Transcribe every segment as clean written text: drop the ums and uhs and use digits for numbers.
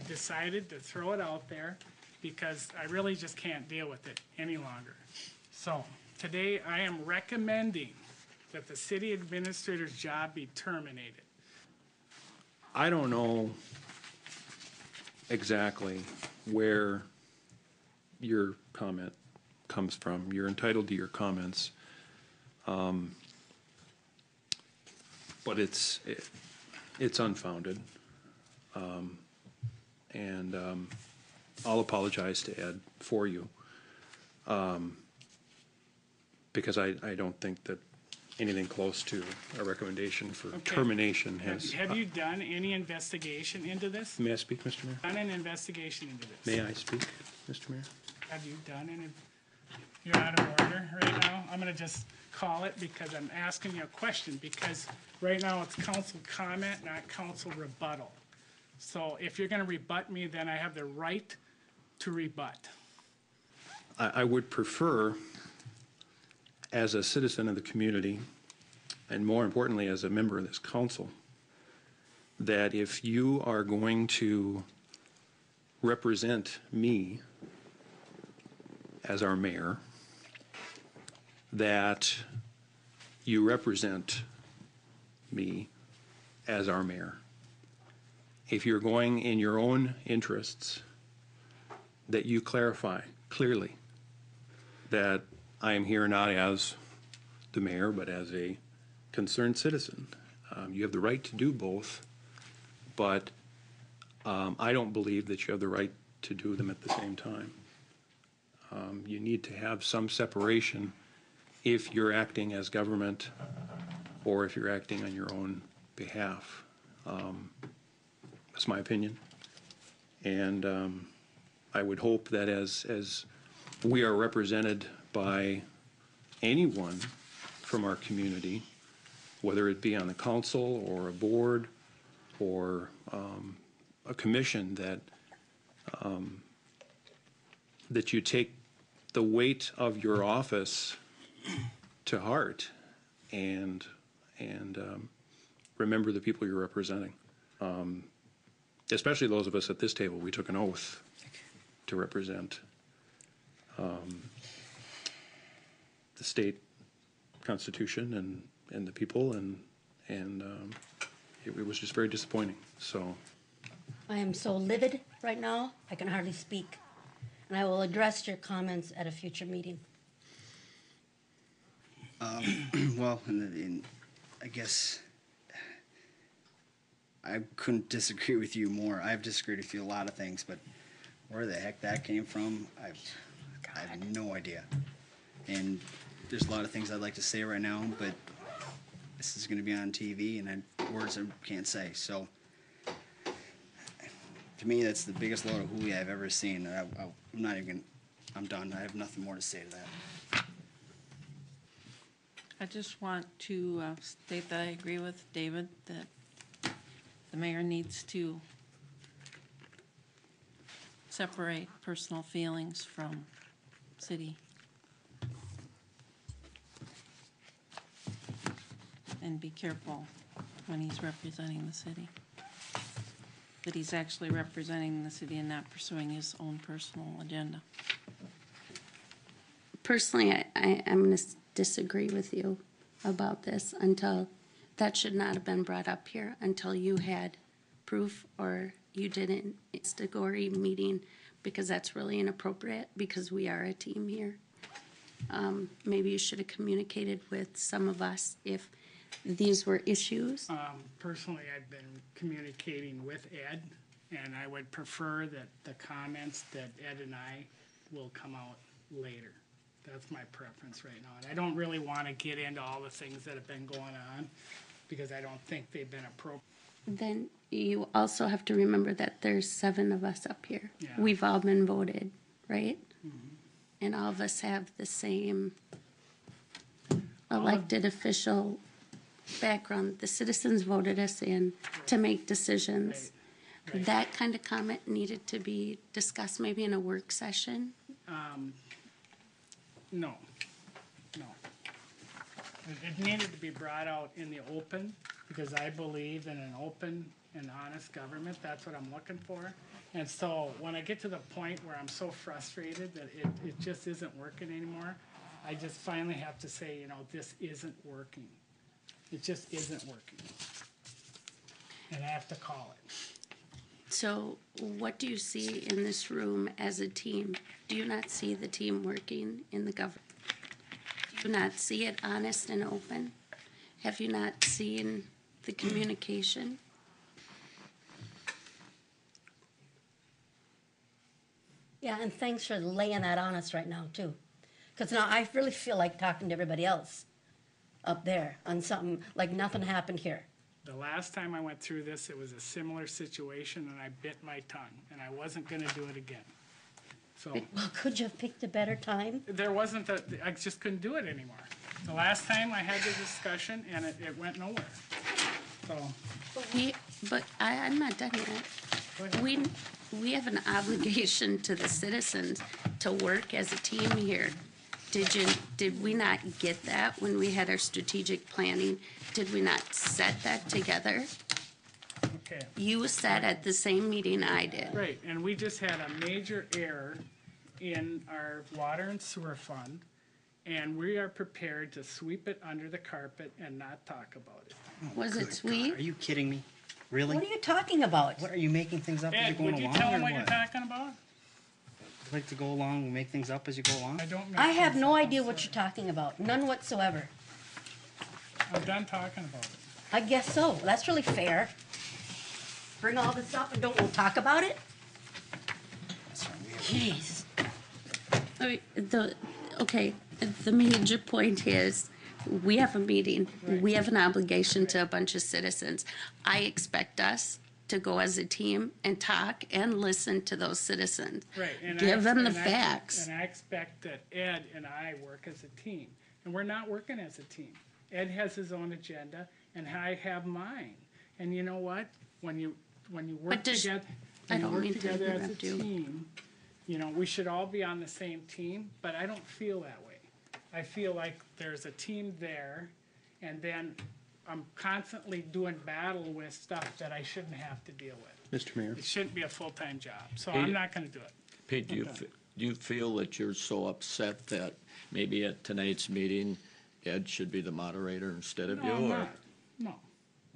decided to throw it out there because I really just can't deal with it any longer. So today I am recommending that the city administrator's job be terminated. I don't know exactly where your comment comes from. You're entitled to your comments. But it's unfounded. And I'll apologize to Ed for you. Because I don't think that anything close to a recommendation for termination has. Have you done any investigation into this? May I speak, Mr. Mayor? Done an investigation into this? May I speak, Mr. Mayor? Have you done any? You're out of order right now. I'm going to just call it because I'm asking you a question, because right now it's council comment, not council rebuttal. So if you're going to rebut me, then I have the right to rebut. I would prefer, as a citizen of the community, and more importantly as a member of this council, that if you are going to represent me as our mayor, that you represent me as our mayor. If you're going in your own interests, that you clarify clearly that I am here not as the mayor, but as a concerned citizen. You have the right to do both, but I don't believe that you have the right to do them at the same time. You need to have some separation if you're acting as government or if you're acting on your own behalf. That's my opinion. And I would hope that as we are represented by anyone from our community, whether it be on the council or a board or a commission, that you take the weight of your office to heart and remember the people you're representing. Especially those of us at this table, we took an oath to represent the state constitution and the people, and it was just very disappointing. So I am so livid right now, I can hardly speak. And I will address your comments at a future meeting. Well, I guess I couldn't disagree with you more. I've disagreed with you a lot of things, but where the heck that came from, I have no idea. And there's a lot of things I'd like to say right now, but this is going to be on TV, and words I can't say. So, to me, that's the biggest load of hooey I've ever seen. I'm not even. I'm done. I have nothing more to say to that. I just want to state that I agree with David that the mayor needs to separate personal feelings from city and be careful when he's representing the city, that he's actually representing the city and not pursuing his own personal agenda. Personally, I'm going to disagree with you about this until that should not have been brought up here until you had proof or you did an instigatory meeting, because that's really inappropriate because we are a team here. Maybe you should have communicated with some of us if these were issues. Personally, I've been communicating with Ed, and I would prefer that the comments that Ed and I will come out later. That's my preference right now. And I don't really want to get into all the things that have been going on because I don't think they've been appropriate. Then you also have to remember that there's 7 of us up here. Yeah. We've all been voted, right? Mm-hmm. And all of us have the same elected official background. The citizens voted us in to make decisions. Right. That kind of comment needed to be discussed maybe in a work session. No. It needed to be brought out in the open because I believe in an open and honest government. That's what I'm looking for. And so when I get to the point where I'm so frustrated that it just isn't working anymore, I just finally have to say, this isn't working. It just isn't working. And I have to call it. So what do you see in this room as a team? Do you not see the team working in the government? Do you not see it honest and open? Have you not seen the communication? Yeah, and thanks for laying that on us right now, too. Because now I really feel like talking to everybody else up there on something like nothing happened here. The last time I went through this, it was a similar situation, and I bit my tongue, and I wasn't gonna do it again. So, Well, could you have picked a better time? there wasn't I just couldn't do it anymore. The last time I had the discussion, and it went nowhere. So, I'm not done yet. go ahead. We have an obligation to the citizens to work as a team here. Did we not get that when we had our strategic planning? Did we not set that together? Okay. You sat at the same meeting I did. Right, and we just had a major error in our water and sewer fund, and we are prepared to sweep it under the carpet and not talk about it. Was it Good sweet? God, are you kidding me? Really? What are you talking about? What are you making things up as Ed, you're going would you along, tell or them what you're what? talking about? You like to go along and make things up as you go along? I don't make I have things no up, idea I'm what you're sorry. talking about. None whatsoever. I'm done talking about it. I guess so. That's really fair. Bring all this up and don't we'll talk about it? Sorry, we have- Jeez. Okay, the major point is, we have a meeting. We have an obligation to a bunch of citizens. I expect us to go as a team and talk and listen to those citizens. Right. And Give them the and facts. And I expect that Ed and I work as a team, and we're not working as a team. Ed has his own agenda, and I have mine. And you know what? When you work But does- together, I when you don't work mean to together as a interrupt you. team, we should all be on the same team, but I don't feel that way. I feel like there's a team there, and then I'm constantly doing battle with stuff that I shouldn't have to deal with. Mr. Mayor? It shouldn't be a full-time job, so Hey, I'm not gonna do it. Pete, do Okay. you feel that you're so upset that maybe at tonight's meeting, Ed should be the moderator instead of you? No, I'm or not. No,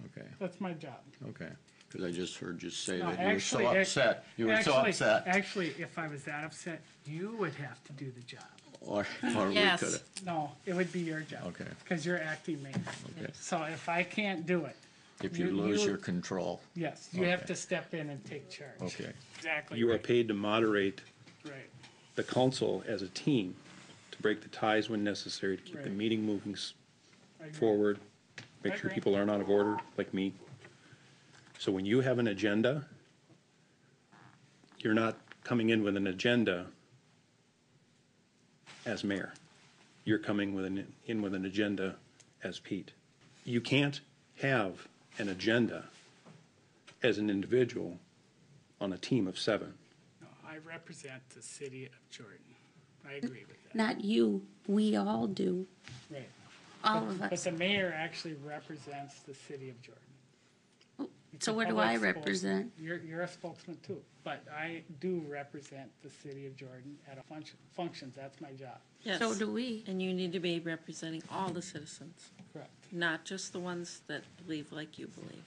Okay, that's my job. okay. Because I just heard you say No, that you were so actually, upset. You were so actually- upset. Actually, if I was that upset, you would have to do the job. Or we Yes. could have. No, it would be your job. Okay. Because you're acting mayor. Okay. So if I can't do it, If you You- lose you- your control. yes, you have Okay. to step in and take charge. Okay. Exactly. You are right. paid to moderate Right, the council as a team, to break the ties when necessary, to keep the Right. meeting moving I agree. forward, make I sure agree. people aren't out of order, like me. So when you have an agenda, you're not coming in with an agenda as mayor. You're coming in with an agenda as Pete. You can't have an agenda as an individual on a team of 7. No, I represent the city of Jordan. I agree with that. Not you, we all do, Right. all of But us. the mayor actually represents the city of Jordan. He's So a what do public I spokesman. represent? You're a spokesman too, but I do represent the city of Jordan at a functions, that's my job. Yes. So do we. And you need to be representing all the citizens, Correct. not just the ones that believe like you believe.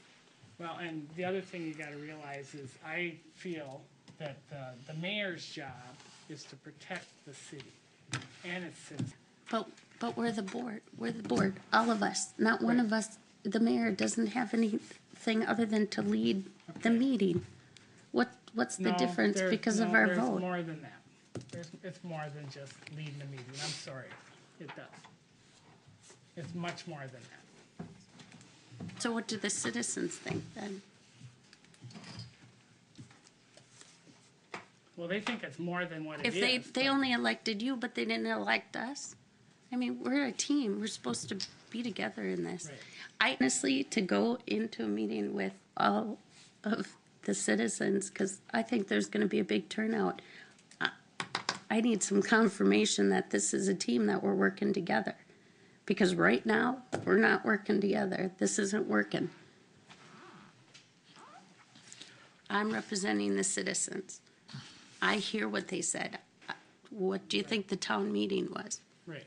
Well, and the other thing you gotta realize is I feel that the mayor's job is to protect the city and its citizens. But we're the board, all of us, not one of us, the mayor doesn't have anything other than to lead the Okay. meeting. What's the No, difference because of our There's vote? more than that. It's more than just leading the meeting, I'm sorry, it does. It's much more than that. So what do the citizens think then? Well, they think it's more than what it If is. they only elected you, but they didn't elect us? I mean, we're a team, we're supposed to be together in this. Right. I honestly, to go into a meeting with all of the citizens, because I think there's gonna be a big turnout, I need some confirmation that this is a team that we're working together. Because right now, we're not working together, this isn't working. I'm representing the citizens. I hear what they said. What do you think the town meeting was? Right.